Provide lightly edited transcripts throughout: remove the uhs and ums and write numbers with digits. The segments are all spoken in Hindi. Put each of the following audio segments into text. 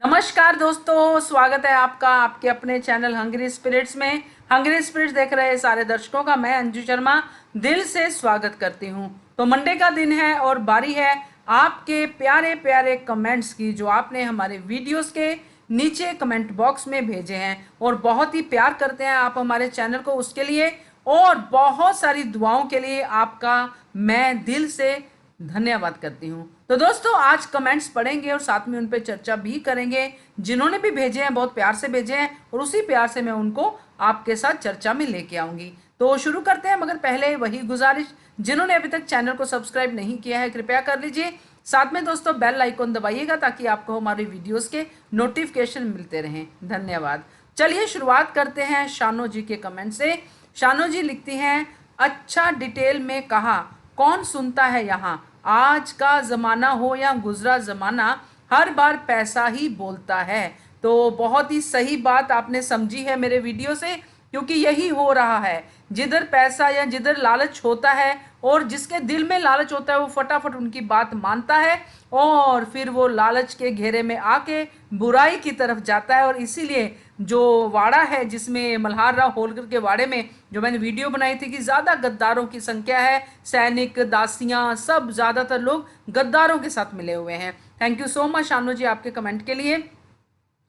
नमस्कार दोस्तों, स्वागत है आपका आपके अपने चैनल हंग्री स्पिरिट्स में। हंग्री स्पिरिट्स देख रहे सारे दर्शकों का मैं अंजू शर्मा दिल से स्वागत करती हूं। तो मंडे का दिन है और बारी है आपके प्यारे प्यारे कमेंट्स की, जो आपने हमारे वीडियोस के नीचे कमेंट बॉक्स में भेजे हैं और बहुत ही प्यार करते हैं आप हमारे चैनल को। उसके लिए और बहुत सारी दुआओं के लिए आपका मैं दिल से धन्यवाद करती हूँ। तो दोस्तों, आज कमेंट्स पढ़ेंगे और साथ में उन पे चर्चा भी करेंगे। जिन्होंने भी भेजे हैं बहुत प्यार से भेजे हैं और उसी प्यार से मैं उनको आपके साथ चर्चा में लेके आऊंगी। तो शुरू करते हैं, मगर पहले वही गुजारिश, जिन्होंने अभी तक चैनल को सब्सक्राइब नहीं किया है कृपया कर लीजिए। साथ में दोस्तों बेल आइकॉन दबाइएगा ताकि आपको हमारे वीडियोस के नोटिफिकेशन मिलते रहें। धन्यवाद। चलिए शुरुआत करते हैं शानो जी के कमेंट से। शानो जी लिखती हैं, अच्छा डिटेल में कहा, कौन सुनता है यहाँ। आज का ज़माना हो या गुजरा ज़माना, हर बार पैसा ही बोलता है। तो बहुत ही सही बात आपने समझी है मेरे वीडियो से, क्योंकि यही हो रहा है। जिधर पैसा या जिधर लालच होता है और जिसके दिल में लालच होता है वो फटाफट उनकी बात मानता है और फिर वो लालच के घेरे में आके बुराई की तरफ जाता है। और इसीलिए जो वाड़ा है, जिसमें मल्हार राव होलकर के वाड़े में जो मैंने वीडियो बनाई थी कि ज़्यादा गद्दारों की संख्या है, सैनिक दासियां सब ज़्यादातर लोग गद्दारों के साथ मिले हुए हैं। Thank you so much Shanu ji आपके कमेंट के लिए।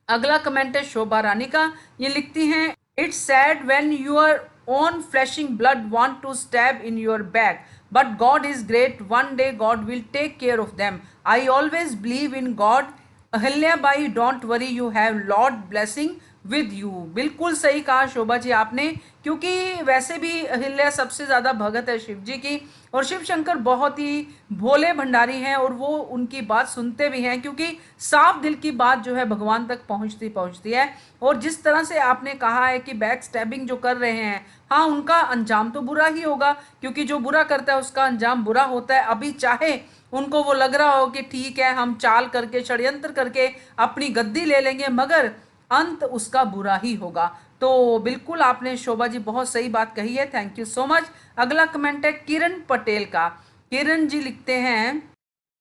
अगला कमेंट है शोभा रानी का। ये लिखती हैं, it's sad when your own flashing blood want to stab in your back, but God is great, one day God will take care of them. I always believe in God. Ahilya Bai, don't worry, you have lord blessing with you. बिल्कुल सही कहा शोभा जी आपने, क्योंकि वैसे भी अहिल्या सबसे ज़्यादा भगत है शिव जी की, और शिव शंकर बहुत ही भोले भंडारी हैं और वो उनकी बात सुनते भी हैं, क्योंकि साफ दिल की बात जो है भगवान तक पहुंचती पहुंचती है। और जिस तरह से आपने कहा है कि बैक स्टैबिंग जो कर रहे हैं, हाँ उनका अंजाम तो बुरा ही होगा, क्योंकि जो बुरा करता है उसका अंजाम बुरा होता है। अभी चाहे उनको वो लग रहा हो कि ठीक है हम चाल करके षड्यंत्र करके अपनी गद्दी ले लेंगे, मगर अंत उसका बुरा ही होगा। तो बिल्कुल आपने शोभा जी बहुत सही बात कही है, थैंक यू सो मच। अगला कमेंट है किरण पटेल का। किरण जी लिखते हैं,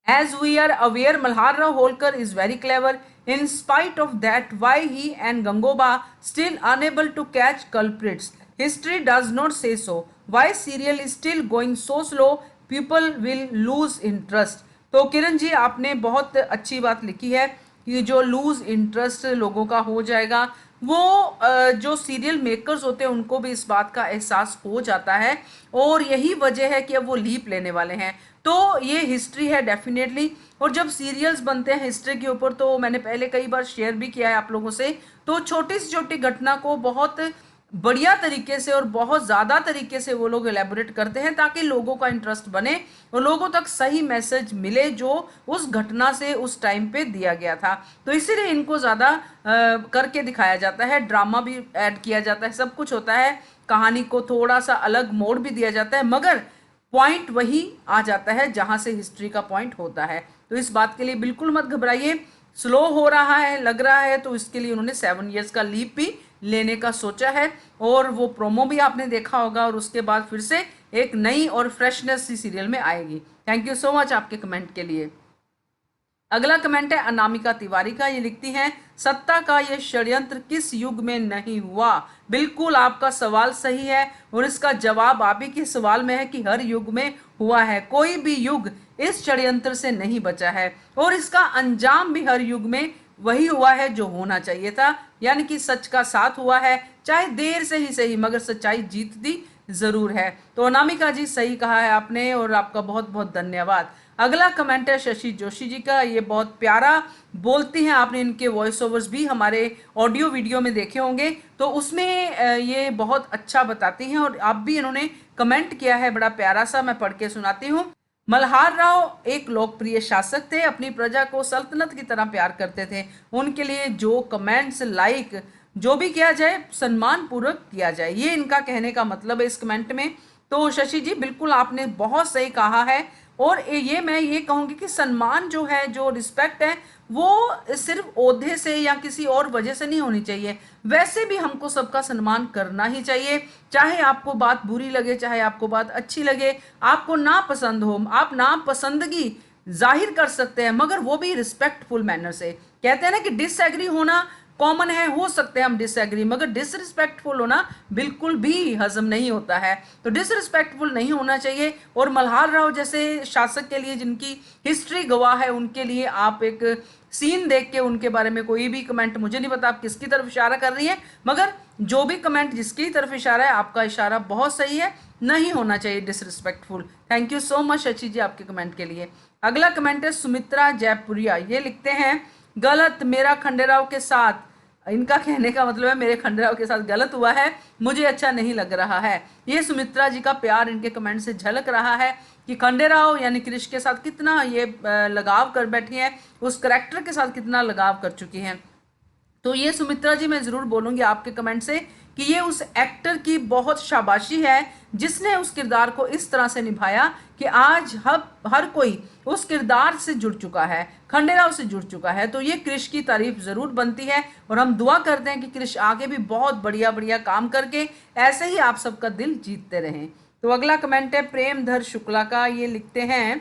as we are aware Malhar Rao Holkar is very clever, in spite of that why he and Gangoba still unable to catch culprits. History does not say so. Why serial is still going so slow? People will lose interest. तो किरण जी आपने बहुत अच्छी बात लिखी है कि जो लूज इंटरेस्ट लोगों का हो जाएगा, वो जो सीरियल मेकर्स होते हैं उनको भी इस बात का एहसास हो जाता है और यही वजह है कि अब वो लीप लेने वाले हैं। तो ये हिस्ट्री है डेफिनेटली। और जब सीरियल्स बनते हैं हिस्ट्री के ऊपर, तो मैंने पहले कई बार शेयर भी किया है आप लोगों से, तो छोटी से छोटी घटना को बहुत बढ़िया तरीके से और बहुत ज़्यादा तरीके से वो लोग एलेबोरेट करते हैं ताकि लोगों का इंटरेस्ट बने और लोगों तक सही मैसेज मिले जो उस घटना से उस टाइम पे दिया गया था। तो इसीलिए इनको ज़्यादा करके दिखाया जाता है, ड्रामा भी ऐड किया जाता है, सब कुछ होता है, कहानी को थोड़ा सा अलग मोड़ भी दिया जाता है, मगर पॉइंट वही आ जाता है जहाँ से हिस्ट्री का पॉइंट होता है। तो इस बात के लिए बिल्कुल मत घबराइए। स्लो हो रहा है लग रहा है, तो इसके लिए उन्होंने 7 ईयर्स का लीप भी लेने का सोचा है और वो प्रोमो भी आपने देखा होगा और उसके बाद फिर से एक नई और फ्रेशनेस सी सीरियल में आएगी। थैंक यू सो मच आपके कमेंट के लिए। अगला कमेंट है अनामिका तिवारी का। ये लिखती हैं, सत्ता का ये षड्यंत्र किस युग में नहीं हुआ। बिल्कुल आपका सवाल सही है और इसका जवाब आप ही के सवाल में है कि हर युग में हुआ है। कोई भी युग इस षड्यंत्र से नहीं बचा है और इसका अंजाम भी हर युग में वही हुआ है जो होना चाहिए था, यानी कि सच का साथ हुआ है, चाहे देर से ही सही मगर सच्चाई जीतती जरूर है। तो अनामिका जी सही कहा है आपने और आपका बहुत बहुत धन्यवाद। अगला कमेंट है शशि जोशी जी का। ये बहुत प्यारा बोलती हैं, आपने इनके वॉइस ओवर्स भी हमारे ऑडियो वीडियो में देखे होंगे, तो उसमें ये बहुत अच्छा बताती हैं और अब भी इन्होंने कमेंट किया है बड़ा प्यारा सा, मैं पढ़ के सुनाती हूँ। मल्हार राव एक लोकप्रिय शासक थे, अपनी प्रजा को सल्तनत की तरह प्यार करते थे। उनके लिए जो कमेंट्स लाइक जो भी किया जाए सम्मान पूर्वक किया जाए, ये इनका कहने का मतलब है इस कमेंट में। तो शशि जी बिल्कुल आपने बहुत सही कहा है और ये मैं ये कहूँगी कि सम्मान जो है, जो रिस्पेक्ट है, वो सिर्फ ओहदे से या किसी और वजह से नहीं होनी चाहिए। वैसे भी हमको सबका सम्मान करना ही चाहिए, चाहे आपको बात बुरी लगे चाहे आपको बात अच्छी लगे, आपको ना पसंद हो, आप नापसंदगी जाहिर कर सकते हैं, मगर वो भी रिस्पेक्टफुल मैनर से। कहते हैं ना कि डिसएग्री होना कॉमन है, हो सकते हैं हम डिसएग्री, मगर डिसरिस्पेक्टफुल होना बिल्कुल भी हजम नहीं होता है। तो डिसरिस्पेक्टफुल नहीं होना चाहिए। और मल्हार राव जैसे शासक के लिए, जिनकी हिस्ट्री गवाह है, उनके लिए आप एक सीन देख के उनके बारे में कोई भी कमेंट, मुझे नहीं पता आप किसकी तरफ इशारा कर रही है, मगर जो भी कमेंट जिसकी तरफ इशारा है, आपका इशारा बहुत सही है, नहीं होना चाहिए disrespectful. Thank you so much Shashi ji आपके कमेंट के लिए। अगला कमेंट है सुमित्रा जयपुरिया, ये लिखते हैं गलत, मेरा खंडेराव के साथ, इनका कहने का मतलब है मेरे खंडेराव के साथ गलत हुआ है, मुझे अच्छा नहीं लग रहा है। ये सुमित्रा जी का प्यार इनके कमेंट से झलक रहा है कि खंडेराव यानी कृष के साथ कितना ये लगाव कर बैठी हैं, उस करेक्टर के साथ कितना लगाव कर चुकी हैं। तो ये सुमित्रा जी मैं ज़रूर बोलूँगी आपके कमेंट से कि ये उस एक्टर की बहुत शाबाशी है जिसने उस किरदार को इस तरह से निभाया कि आज हर कोई उस किरदार से जुड़ चुका है, खंडेराव से जुड़ चुका है। तो ये कृष की तारीफ ज़रूर बनती है और हम दुआ करते हैं कि कृष आगे भी बहुत बढ़िया बढ़िया काम करके ऐसे ही आप सबका दिल जीतते रहें। तो अगला कमेंट है प्रेमधर शुक्ला का, ये लिखते हैं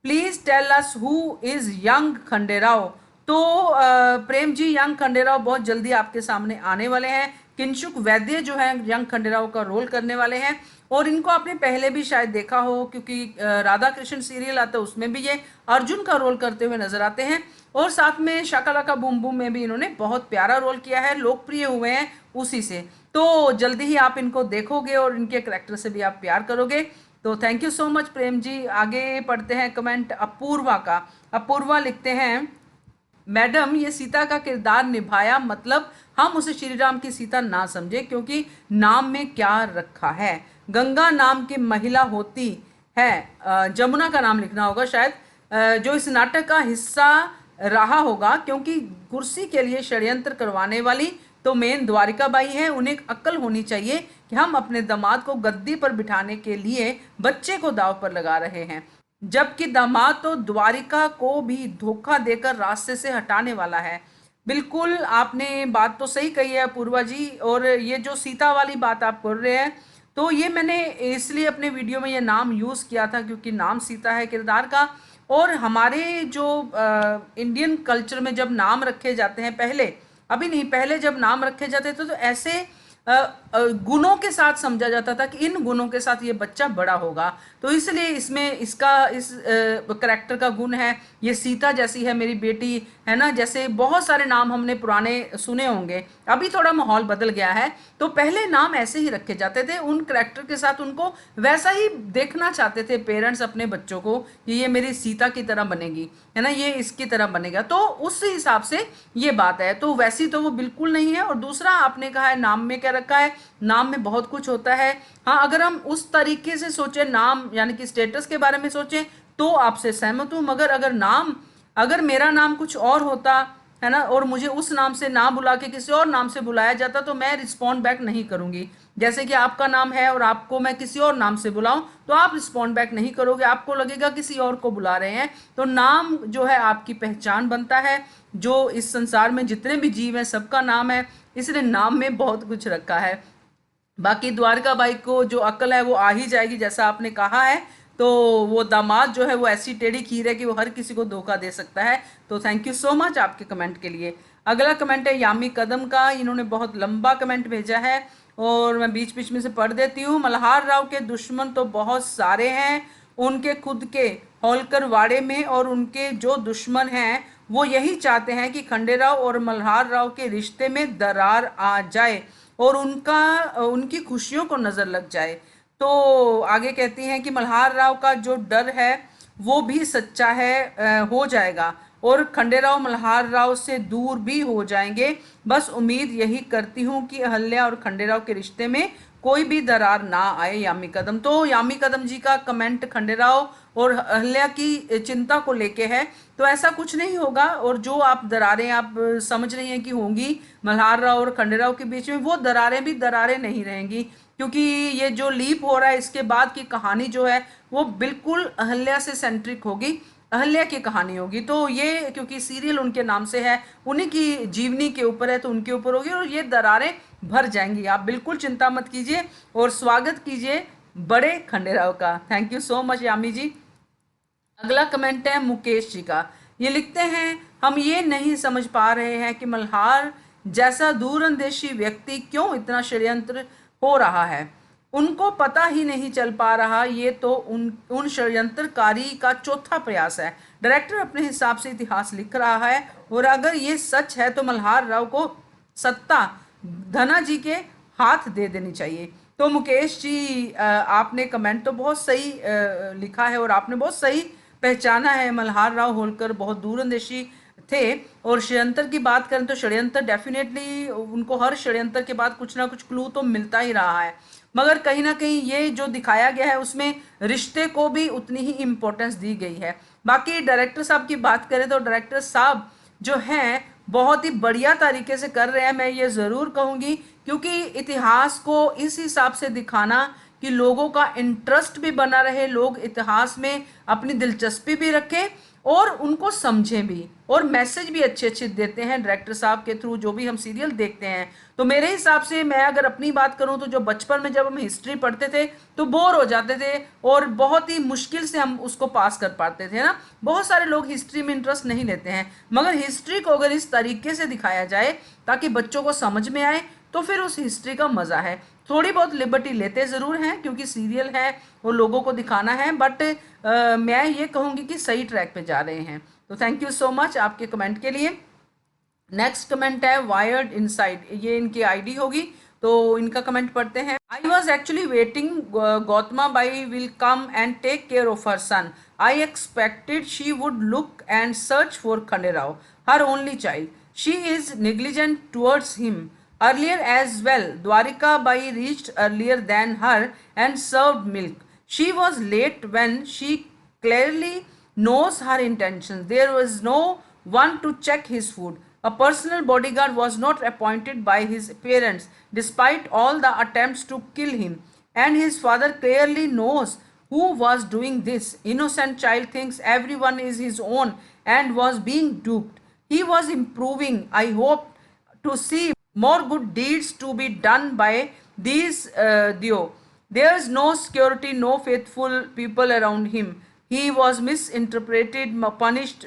please tell us who is young Khanderao. तो प्रेम जी, यंग खंडेराव बहुत जल्दी आपके सामने आने वाले हैं। किंशुक वैद्य जो है यंग खंडेराव का रोल करने वाले हैं, और इनको आपने पहले भी शायद देखा हो, क्योंकि राधा कृष्ण सीरियल आता है उसमें भी ये अर्जुन का रोल करते हुए नजर आते हैं, और साथ में शाकालाका बूम बूम में भी इन्होंने बहुत प्यारा रोल किया है, लोकप्रिय हुए हैं उसी से। तो जल्दी ही आप इनको देखोगे और इनके करेक्टर से भी आप प्यार करोगे। तो thank you so much Prem ji. आगे पढ़ते हैं कमेंट अपूर्वा का। अपूर्वा लिखते हैं मैडम, ये सीता का किरदार निभाया, मतलब हम उसे श्री राम की सीता ना समझे, क्योंकि नाम में क्या रखा है, गंगा नाम की महिला होती है, जमुना का नाम लिखना होगा शायद, जो इस नाटक का हिस्सा रहा होगा, क्योंकि कुर्सी के लिए षड्यंत्र करवाने वाली तो मेन द्वारिका बाई है। उन्हें अक्ल होनी चाहिए कि हम अपने दामाद को गद्दी पर बिठाने के लिए बच्चे को दाव पर लगा रहे हैं, जबकि दामाद तो द्वारिका को भी धोखा देकर रास्ते से हटाने वाला है। बिल्कुल आपने बात तो सही कही है पूर्वा जी। और ये जो सीता वाली बात आप कर रहे हैं, तो ये मैंने इसलिए अपने वीडियो में ये नाम यूज़ किया था क्योंकि नाम सीता है किरदार का। और हमारे जो इंडियन कल्चर में जब नाम रखे जाते हैं, पहले, अभी नहीं, पहले जब नाम रखे जाते थे तो ऐसे गुणों के साथ समझा जाता था कि इन गुणों के साथ ये बच्चा बड़ा होगा। तो इसलिए इसमें इसका इस करेक्टर का गुण है, ये सीता जैसी है मेरी बेटी, है ना। जैसे बहुत सारे नाम हमने पुराने सुने होंगे, अभी थोड़ा माहौल बदल गया है। तो पहले नाम ऐसे ही रखे जाते थे, उन करेक्टर के साथ उनको वैसा ही देखना चाहते थे पेरेंट्स अपने बच्चों को कि ये मेरी सीता की तरह बनेगी, है ना, ये इसकी तरह बनेगा। तो उस हिसाब से ये बात है। तो वैसी तो वो बिल्कुल नहीं है। और दूसरा आपने कहा है नाम में क्या रखा है, नाम में बहुत कुछ होता है। हाँ, अगर हम उस तरीके से सोचें, नाम यानी कि स्टेटस के बारे में सोचें, तो आपसे सहमत हूँ। मगर अगर मेरा नाम कुछ और होता, है ना, और मुझे उस नाम से ना बुला के किसी और नाम से बुलाया जाता, तो मैं रिस्पॉन्ड बैक नहीं करूंगी। जैसे कि आपका नाम है और आपको मैं किसी और नाम से बुलाऊं, तो आप रिस्पॉन्ड बैक नहीं करोगे, आपको लगेगा किसी और को बुला रहे हैं। तो नाम जो है आपकी पहचान बनता है। जो इस संसार में जितने भी जीव हैं सबका नाम है, इसलिए नाम में बहुत कुछ रखा है। बाकी द्वारका बाई को जो अक्ल है वो आ ही जाएगी, जैसा आपने कहा है। तो वो दामाद जो है वो ऐसी टेढ़ी खीर है कि वो हर किसी को धोखा दे सकता है। तो थैंक यू सो मच आपके कमेंट के लिए। अगला कमेंट है यामी कदम का। इन्होंने बहुत लंबा कमेंट भेजा है और मैं बीच बीच में से पढ़ देती हूँ। मल्हार राव के दुश्मन तो बहुत सारे हैं, उनके खुद के होलकर वाड़े में, और उनके जो दुश्मन हैं वो यही चाहते हैं कि खंडेराव और मल्हार राव के रिश्ते में दरार आ जाए और उनकी खुशियों को नज़र लग जाए। तो आगे कहती हैं कि मल्हार राव का जो डर है वो भी सच्चा है, हो जाएगा, और खंडेराव मल्हार राव से दूर भी हो जाएंगे। बस उम्मीद यही करती हूँ कि अहल्या और खंडेराव के रिश्ते में कोई भी दरार ना आए। यामी कदम, तो यामी कदम जी का कमेंट खंडेराव और अहल्या की चिंता को लेके है। तो ऐसा कुछ नहीं होगा, और जो आप दरारें आप समझ रही हैं कि होंगी मल्हार राव और खंडेराव के बीच में, वो दरारें भी दरारें नहीं रहेंगी, क्योंकि ये जो लीप हो रहा है इसके बाद की कहानी जो है वो बिल्कुल अहल्या से सेंट्रिक होगी, अहल्या की कहानी होगी। तो ये क्योंकि सीरियल उनके नाम से है, उन्हीं की जीवनी के ऊपर है, तो उनके ऊपर होगी और ये दरारें भर जाएंगी। आप बिल्कुल चिंता मत कीजिए और स्वागत कीजिए बड़े खंडेराव का। थैंक यू सो मच यामी जी। अगला कमेंट है मुकेश जी का। ये लिखते हैं, हम ये नहीं समझ पा रहे हैं कि मल्हार जैसा दूरंदेशी व्यक्ति क्यों इतना षड्यंत्र हो रहा है। उनको पता ही नहीं चल पा रहा। ये तो उन षड्यंत्रकारी का चौथा प्रयास है। डायरेक्टर अपने हिसाब से इतिहास लिख रहा है और अगर ये सच है तो मल्हार राव को सत्ता धना जी के हाथ दे देनी चाहिए। तो मुकेश जी, आपने कमेंट तो बहुत सही लिखा है और आपने बहुत सही पहचाना है। मल्हार राव होलकर बहुत दूरंदेशी थे और षड्यंत्र की बात करें तो षड्यंत्र डेफिनेटली उनको हर षड्यंत्र के बाद कुछ ना कुछ क्लू तो मिलता ही रहा है, मगर कहीं ना कहीं ये जो दिखाया गया है उसमें रिश्ते को भी उतनी ही इम्पोर्टेंस दी गई है। बाकी डायरेक्टर साहब की बात करें तो डायरेक्टर साहब जो हैं बहुत ही बढ़िया तरीके से कर रहे हैं, मैं ये ज़रूर कहूँगी, क्योंकि इतिहास को इस हिसाब से दिखाना कि लोगों का इंटरेस्ट भी बना रहे, लोग इतिहास में अपनी दिलचस्पी भी रखें और उनको समझें भी, और मैसेज भी अच्छे अच्छे देते हैं डायरेक्टर साहब के थ्रू जो भी हम सीरियल देखते हैं। तो मेरे हिसाब से मैं अगर अपनी बात करूं तो जो बचपन में जब हम हिस्ट्री पढ़ते थे तो बोर हो जाते थे और बहुत ही मुश्किल से हम उसको पास कर पाते थे ना। बहुत सारे लोग हिस्ट्री में इंटरेस्ट नहीं लेते हैं, मगर हिस्ट्री को अगर इस तरीके से दिखाया जाए ताकि बच्चों को समझ में आए तो फिर उस हिस्ट्री का मज़ा है। थोड़ी बहुत लिबर्टी लेते ज़रूर हैं क्योंकि सीरियल है और लोगों को दिखाना है, बट मैं ये कहूँगी कि सही ट्रैक पे जा रहे हैं। तो थैंक यू सो मच आपके कमेंट के लिए। नेक्स्ट कमेंट है वायर्ड इनसाइड, ये इनकी आईडी होगी, तो इनका कमेंट पढ़ते हैं। I was actually waiting Gautama Bai will come and take care of her son. I expected she would look and search for Khanderao, her only child. She is negligent towards him. Earlier as well, Dwarika Bai reached earlier than her and served milk. She was late when she clearly knows her intentions. There was no one to check his food. A personal bodyguard was not appointed by his parents despite all the attempts to kill him. And his father clearly knows who was doing this. Innocent child thinks everyone is his own and was being duped. He was improving. I hope to see more good deeds to be done by these Dio. There is no security, no faithful people around him. He was misinterpreted, punished,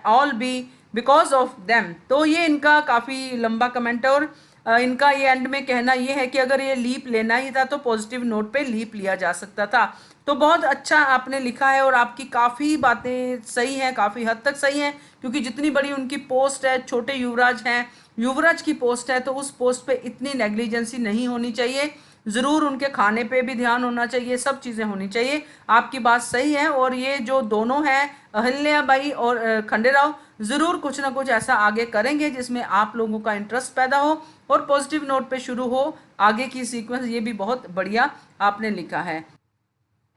all be because of them. तो ये इनका काफ़ी लंबा कमेंट है और इनका ये एंड में कहना ये है कि अगर ये लीप लेना ही था तो पॉजिटिव नोट पे लीप लिया जा सकता था। तो बहुत अच्छा आपने लिखा है और आपकी काफ़ी बातें सही हैं, काफ़ी हद तक सही हैं, क्योंकि जितनी बड़ी उनकी पोस्ट है, छोटे युवराज हैं, युवराज की पोस्ट है, तो उस पोस्ट पे इतनी नेग्लिजेंसी नहीं होनी चाहिए। ज़रूर उनके खाने पे भी ध्यान होना चाहिए, सब चीज़ें होनी चाहिए। आपकी बात सही है और ये जो दोनों हैं अहिल्याबाई और खंडेराव ज़रूर कुछ ना कुछ ऐसा आगे करेंगे जिसमें आप लोगों का इंटरेस्ट पैदा हो और पॉजिटिव नोट पे शुरू हो आगे की सीक्वेंस। ये भी बहुत बढ़िया आपने लिखा है।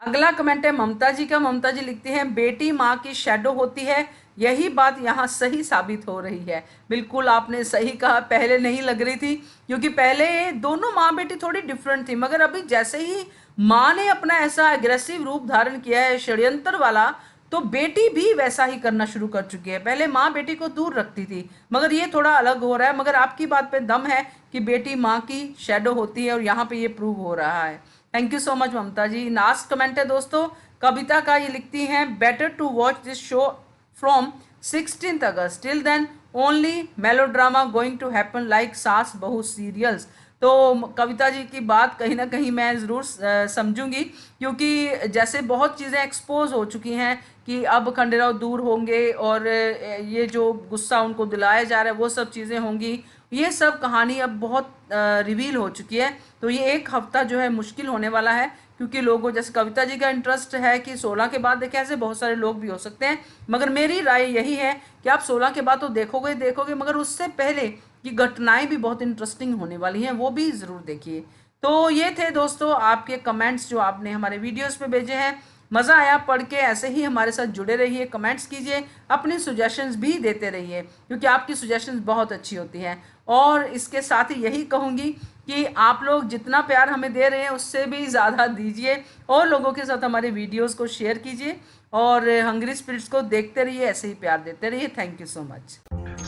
अगला कमेंट है ममता जी का। ममता जी लिखती हैं, बेटी माँ की शैडो होती है, यही बात यहाँ सही साबित हो रही है। बिल्कुल आपने सही कहा, पहले नहीं लग रही थी क्योंकि पहले दोनों माँ बेटी थोड़ी डिफरेंट थी, मगर अभी जैसे ही माँ ने अपना ऐसा एग्रेसिव रूप धारण किया है षड्यंत्र वाला, तो बेटी भी वैसा ही करना शुरू कर चुकी है। पहले माँ बेटी को दूर रखती थी, मगर ये थोड़ा अलग हो रहा है। मगर आपकी बात पे दम है कि बेटी माँ की शैडो होती है और यहाँ पे ये प्रूव हो रहा है। Thank you so much Mamata ji. Last comment है दोस्तों कविता का। ये लिखती हैं, better to watch this show from 16th August. Till then only melodrama going to happen like सास बहू सीरियल्स। तो कविता जी की बात कहीं ना कहीं मैं ज़रूर समझूंगी, क्योंकि जैसे बहुत चीज़ें एक्सपोज हो चुकी हैं कि अब खंडेराव दूर होंगे और ये जो गुस्सा उनको दिलाया जा रहा है वो सब चीज़ें होंगी। ये सब कहानी अब बहुत रिवील हो चुकी है, तो ये एक हफ्ता जो है मुश्किल होने वाला है, क्योंकि लोगों जैसे कविता जी का इंटरेस्ट है कि 16 के बाद देखें, ऐसे बहुत सारे लोग भी हो सकते हैं। मगर मेरी राय यही है कि आप 16 के बाद तो देखोगे, मगर उससे पहले की घटनाएं भी बहुत इंटरेस्टिंग होने वाली हैं, वो भी ज़रूर देखिए। तो ये थे दोस्तों आपके कमेंट्स जो आपने हमारे वीडियोज़ पे भेजे हैं। मज़ा आया पढ़ के। ऐसे ही हमारे साथ जुड़े रहिए, कमेंट्स कीजिए, अपनी सुजेशंस भी देते रहिए, क्योंकि आपकी सुजेशंस बहुत अच्छी होती हैं। और इसके साथ ही यही कहूँगी कि आप लोग जितना प्यार हमें दे रहे हैं उससे भी ज़्यादा दीजिए और लोगों के साथ हमारे वीडियोस को शेयर कीजिए और हंग्री स्पिरिट्स को देखते रहिए, ऐसे ही प्यार देते रहिए। Thank you so much.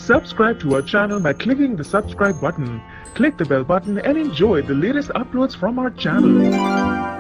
Subscribe to our channel by clicking the subscribe button. Click the bell button and enjoy the latest uploads from our channel.